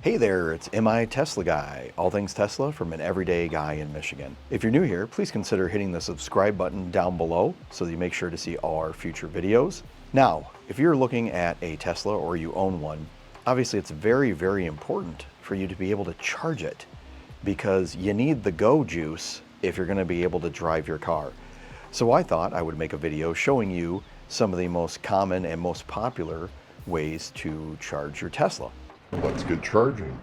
Hey there, it's MI Tesla Guy, all things Tesla from an everyday guy in Michigan. If you're new here, please consider hitting the subscribe button down below so that you make sure to see all our future videos. Now, if you're looking at a Tesla or you own one, obviously it's very, very important for you to be able to charge it because you need the go juice if you're going to be able to drive your car. So I thought I would make a video showing you some of the most common and most popular ways to charge your Tesla. Let's get charging.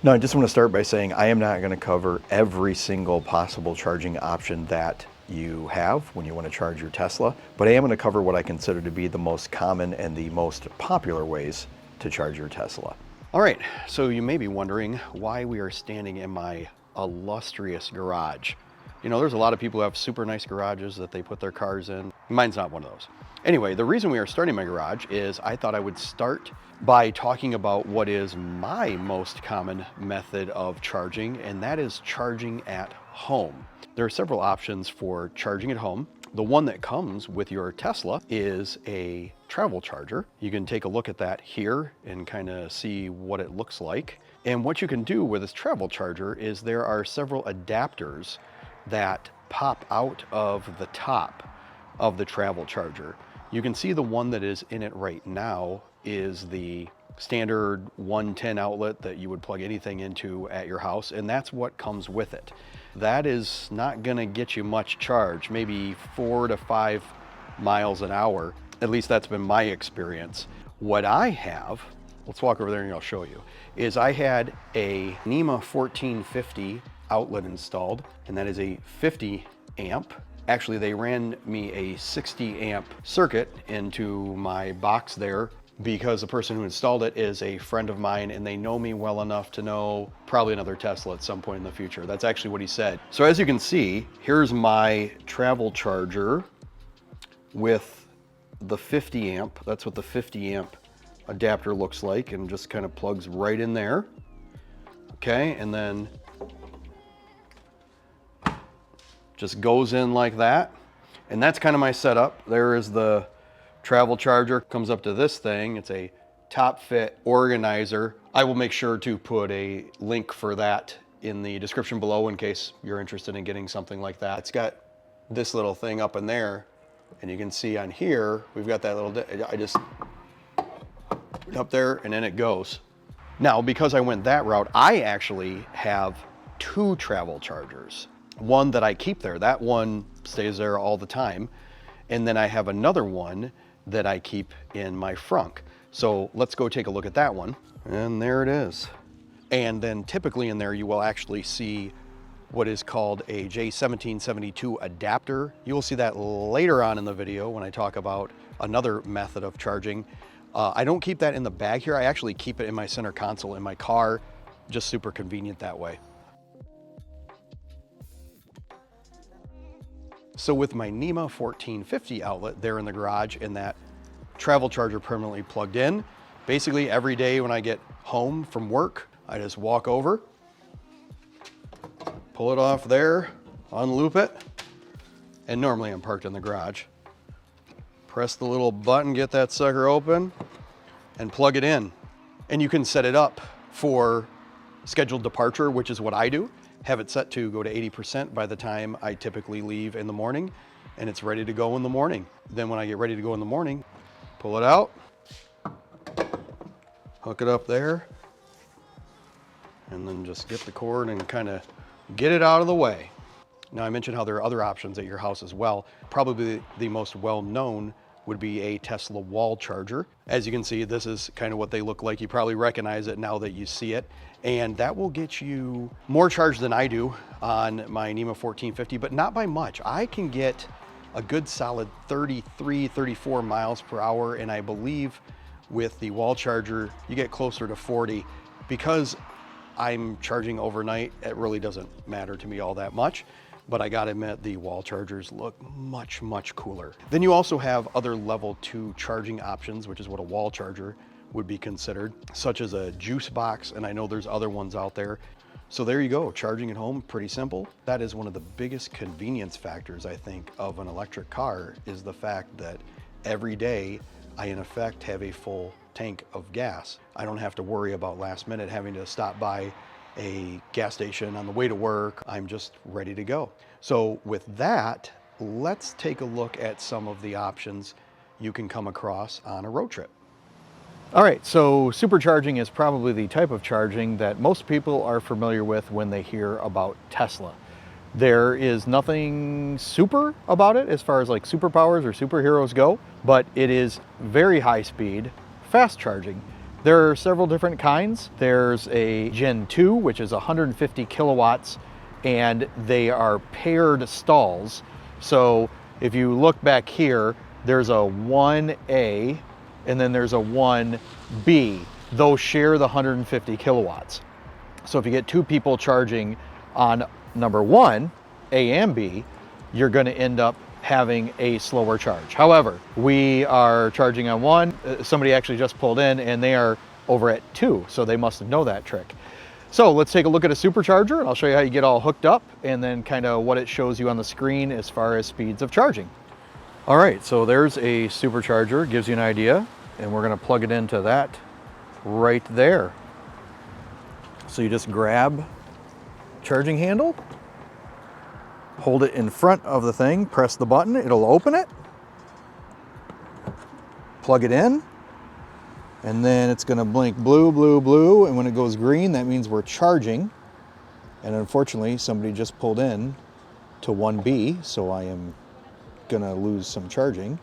Now, I just want to start by saying I am not going to cover every single possible charging option that you have when you want to charge your Tesla, but I am going to cover what I consider to be the most common and the most popular ways to charge your Tesla. All right, so you may be wondering why we are standing in my illustrious garage. You know, there's a lot of people who have super nice garages that they put their cars in. Mine's not one of those. Anyway, the reason we are starting my garage is I thought I would start by talking about what is my most common method of charging, and that is charging at home. There are several options for charging at home. The one that comes with your Tesla is a travel charger. You can take a look at that here and kind of see what it looks like. And what you can do with this travel charger is there are several adapters that pop out of the top of the travel charger. You can see the one that is in it right now is the standard 110 outlet that you would plug anything into at your house, and that's what comes with it. That is not gonna get you much charge, maybe 4 to 5 miles an hour. At least that's been my experience. What I have, let's walk over there and I'll show you, is I had a NEMA 1450 outlet installed, and that is a 50 amp. Actually, they ran me a 60 amp circuit into my box there because the person who installed it is a friend of mine and they know me well enough to know probably another Tesla at some point in the future. That's actually what he said. So as you can see, here's my travel charger with the 50 amp. That's what the 50 amp adapter looks like, and just kind of plugs right in there. Okay, and then just goes in like that. And that's kind of my setup. There is the travel charger, comes up to this thing. It's a top fit organizer. I will make sure to put a link for that in the description below in case you're interested in getting something like that. It's got this little thing up in there, and you can see on here, we've got that little, I just put it up there and then it goes. Now, because I went that route, I actually have 2 travel chargers. One that I keep there, that one stays there all the time. And then I have another one that I keep in my frunk. So let's go take a look at that one. And there it is. And then typically in there, you will actually see what is called a J1772 adapter. You will see that later on in the video when I talk about another method of charging. I don't keep that in the bag here. I actually keep it in my center console in my car, just super convenient that way. So with my NEMA 1450 outlet there in the garage and that travel charger permanently plugged in, basically every day when I get home from work, I just walk over, pull it off there, unloop it, and normally I'm parked in the garage. Press the little button, get that sucker open, and plug it in. And you can set it up for scheduled departure, which is what I do. Have it set to go to 80% by the time I typically leave in the morning, and it's ready to go in the morning. Then when I get ready to go in the morning, pull it out, hook it up there, and then just get the cord and kind of get it out of the way. Now, I mentioned how there are other options at your house as well. Probably the most well-known would be a Tesla wall charger. As you can see, this is kind of what they look like. You probably recognize it now that you see it. And that will get you more charge than I do on my NEMA 1450, but not by much. I can get a good solid 33, 34 miles per hour. And I believe with the wall charger, you get closer to 40. Because I'm charging overnight, it really doesn't matter to me all that much. But I gotta admit, the wall chargers look much, much cooler. Then you also have other level 2 charging options, which is what a wall charger would be considered, such as a juice box, and I know there's other ones out there. So there you go, charging at home, pretty simple. That is one of the biggest convenience factors, I think, of an electric car, is the fact that every day I in effect have a full tank of gas. I don't have to worry about last minute having to stop by a gas station on the way to work. I'm just ready to go. So with that, let's take a look at some of the options you can come across on a road trip. All right, so supercharging is probably the type of charging that most people are familiar with when they hear about Tesla. There is nothing super about it as far as like superpowers or superheroes go, but it is very high speed, fast charging. There are several different kinds. There's a Gen 2, which is 150 kilowatts, and they are paired stalls. So if you look back here, there's a 1A and then there's a 1B. Those share the 150 kilowatts. So if you get two people charging on number 1, A and B, you're going to end up having a slower charge. However, we are charging on 1. Somebody actually just pulled in and they are over at 2, so they must know that trick. So let's take a look at a supercharger and I'll show you how you get all hooked up and then kind of what it shows you on the screen as far as speeds of charging. All right, so there's a supercharger, gives you an idea, and we're going to plug it into that right there. So you just grab charging handle, hold it in front of the thing, press the button, it'll open it, plug it in, and then it's going to blink blue, blue, blue, and when it goes green, that means we're charging. And unfortunately, somebody just pulled in to 1B, so I am going to lose some charging.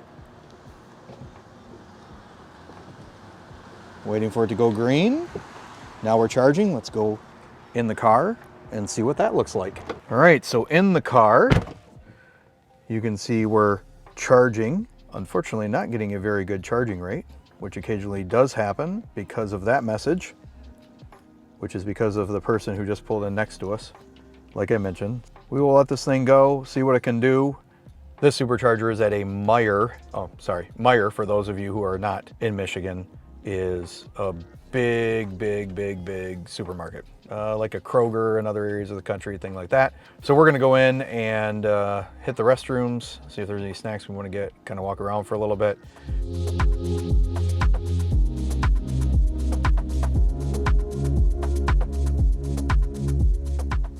Waiting for it to go green. Now we're charging. Let's go in the car and see what that looks like. All right, so in the car, you can see we're charging. Unfortunately, not getting a very good charging rate, which occasionally does happen because of that message, which is because of the person who just pulled in next to us. Like I mentioned, we will let this thing go, see what it can do. This supercharger is at a Meijer. Meijer, for those of you who are not in Michigan, is a big supermarket, like a Kroger in other areas of the country, thing like that. So we're gonna go in and hit the restrooms, see if there's any snacks we wanna get, kind of walk around for a little bit.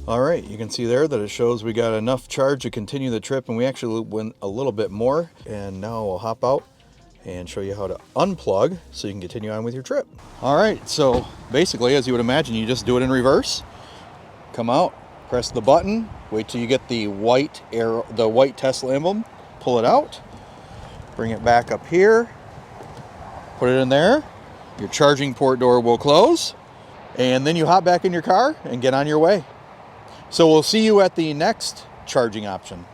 All right, you can see there that it shows we got enough charge to continue the trip, and we actually went a little bit more. And now we'll hop out and show you how to unplug so you can continue on with your trip. All right, so basically, as you would imagine, you just do it in reverse. Come out, press the button, wait till you get the white arrow, the white Tesla emblem, pull it out, bring it back up here, put it in there. Your charging port door will close, and then you hop back in your car and get on your way. So we'll see you at the next charging option.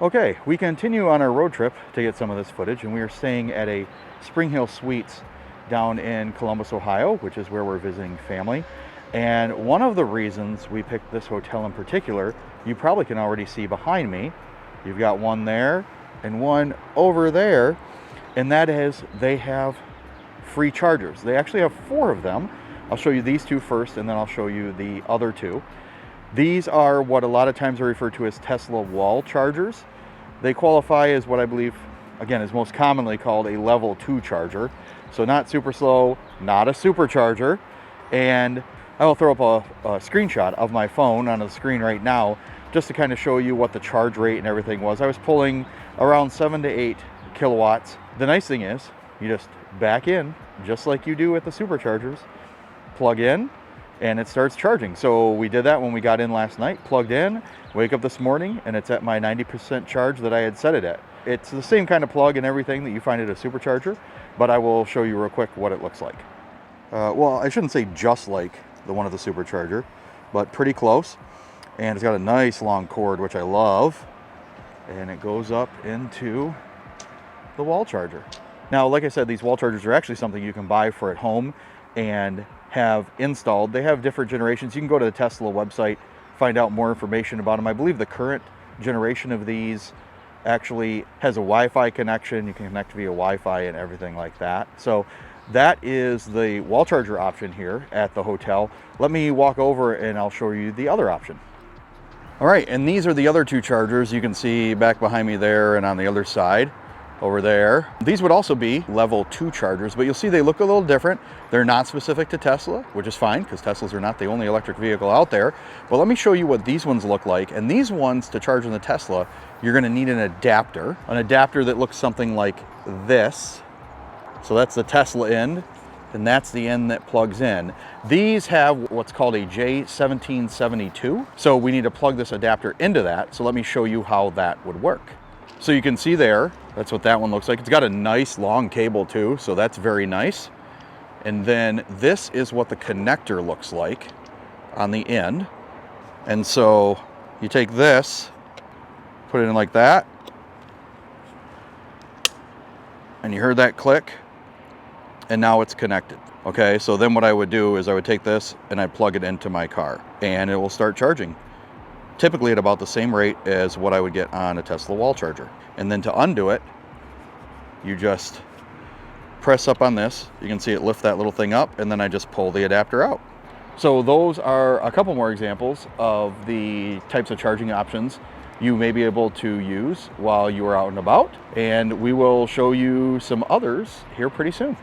Okay, we continue on our road trip to get some of this footage, and we are staying at a Spring Hill Suites down in Columbus, Ohio, which is where we're visiting family. And one of the reasons we picked this hotel in particular, you probably can already see behind me. You've got one there and one over there, and that is they have free chargers. They actually have 4 of them. I'll show you these 2 first, and then I'll show you the other 2. These are what a lot of times are referred to as Tesla wall chargers. They qualify as what I believe, again, is most commonly called a level 2 charger. So not super slow, not a supercharger. And I will throw up a screenshot of my phone on the screen right now, just to kind of show you what the charge rate and everything was. I was pulling around 7 to 8 kilowatts. The nice thing is, you just back in, just like you do with the superchargers, plug in, and it starts charging. So we did that when we got in last night, plugged in, wake up this morning, and it's at my 90% charge that I had set it at. It's the same kind of plug and everything that you find at a supercharger, but I will show you real quick what it looks like. Well, I shouldn't say just like the one of the supercharger, but pretty close. And it's got a nice long cord, which I love. And it goes up into the wall charger. Now, like I said, these wall chargers are actually something you can buy for at home and have installed. They have different generations. You can go to the Tesla website, find out more information about them. I believe the current generation of these actually has a Wi-Fi connection. You can connect via Wi-Fi and everything like that. So that is the wall charger option here at the hotel. Let me walk over and I'll show you the other option. All right, and these are the other 2 chargers you can see back behind me there and on the other side. over there. These would also be level 2 chargers, but you'll see they look a little different. They're not specific to Tesla, which is fine because Teslas are not the only electric vehicle out there. But let me show you what these ones look like. And these ones, to charge in the Tesla, you're gonna need an adapter that looks something like this. So that's the Tesla end, and that's the end that plugs in. These have what's called a J1772. So we need to plug this adapter into that. So let me show you how that would work. So you can see there, that's what that one looks like. It's got a nice long cable too, so that's very nice. And then this is what the connector looks like on the end. And so you take this, put it in like that, and you heard that click, and now it's connected. Okay, so then what I would do is I would take this and I'd plug it into my car, and it will start charging. Typically at about the same rate as what I would get on a Tesla wall charger. And then to undo it, you just press up on this. You can see it lift that little thing up, and then I just pull the adapter out. So those are a couple more examples of the types of charging options you may be able to use while you are out and about. And we will show you some others here pretty soon.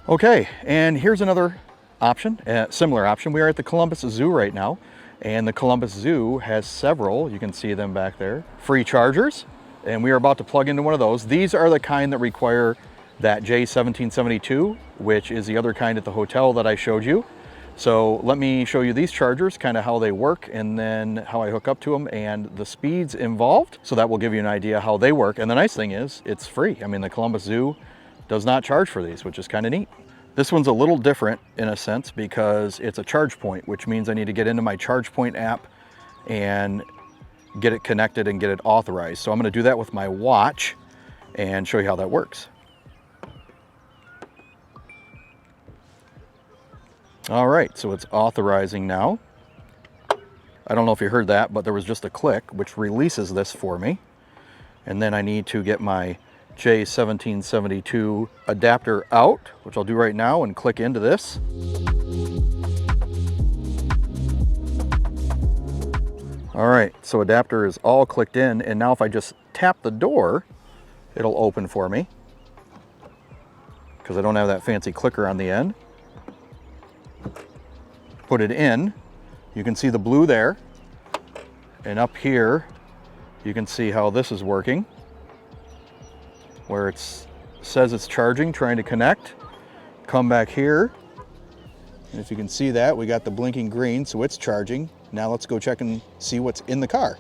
Okay, and here's another option, a similar option. We are at the Columbus Zoo right now. And the Columbus Zoo has several, you can see them back there, free chargers. And we are about to plug into one of those. These are the kind that require that J1772, which is the other kind at the hotel that I showed you. So let me show you these chargers, kind of how they work, and then how I hook up to them and the speeds involved. So that will give you an idea how they work. And the nice thing is it's free. I mean, the Columbus Zoo does not charge for these, which is kind of neat. This one's a little different in a sense because it's a charge point, which means I need to get into my charge point app and get it connected and get it authorized. So I'm going to do that with my watch and show you how that works. All right, so it's authorizing now. I don't know if you heard that, but there was just a click which releases this for me. And then I need to get my J1772 adapter out, which I'll do right now, and click into this. All right, so adapter is all clicked in, and now if I just tap the door, it'll open for me because I don't have that fancy clicker on the end. Put it in, you can see the blue there, and up here you can see how this is working, where it says it's charging, trying to connect. Come back here, and if you can see that, we got the blinking green, so it's charging. Now let's go check and see what's in the car.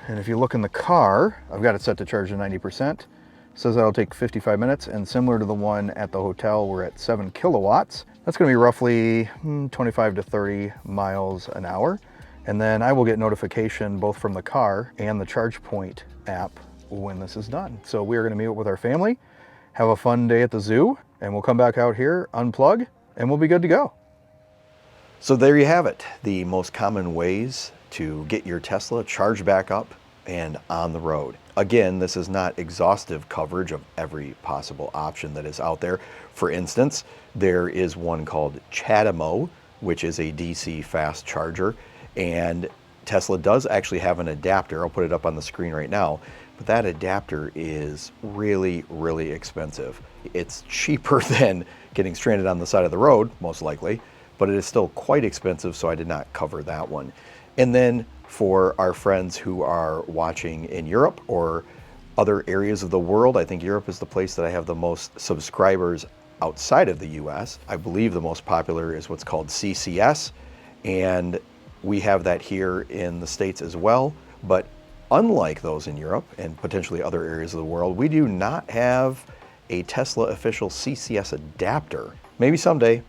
And if you look in the car, I've got it set to charge to 90%. It says that'll take 55 minutes, and similar to the one at the hotel, we're at 7 kilowatts. That's gonna be roughly 25 to 30 miles an hour. And then I will get notification both from the car and the ChargePoint app when this is done. So we are gonna meet with our family, have a fun day at the zoo, and we'll come back out here, unplug, and we'll be good to go. So there you have it, the most common ways to get your Tesla charged back up and on the road. Again, this is not exhaustive coverage of every possible option that is out there. For instance, there is one called Chatamo, which is a DC fast charger, and Tesla does actually have an adapter. I'll put it up on the screen right now, but that adapter is really, really expensive. It's cheaper than getting stranded on the side of the road, most likely, but it is still quite expensive, so I did not cover that one. And then for our friends who are watching in Europe or other areas of the world, I think Europe is the place that I have the most subscribers outside of the US. I believe the most popular is what's called CCS, and we have that here in the States as well. But unlike those in Europe and potentially other areas of the world, we do not have a Tesla official CCS adapter. Maybe someday,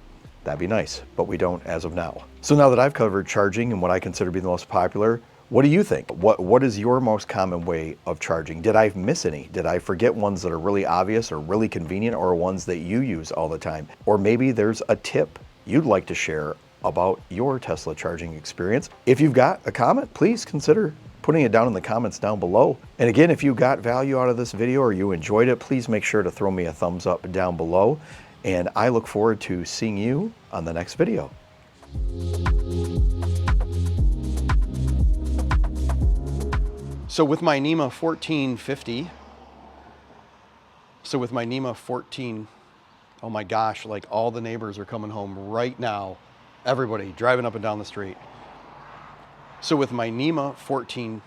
that'd be nice, but we don't as of now. So now that I've covered charging and what I consider to be the most popular, what do you think? What is your most common way of charging? Did I miss any? Did I forget ones that are really obvious or really convenient, or ones that you use all the time? Or maybe there's a tip you'd like to share about your Tesla charging experience. If you've got a comment, please consider putting it down in the comments down below. And again, if you got value out of this video or you enjoyed it, please make sure to throw me a thumbs up down below. And I look forward to seeing you on the next video. So with my NEMA 1450, So with my NEMA 14, oh my gosh, like all the neighbors are coming home right now. Everybody driving up and down the street. So with my NEMA 14,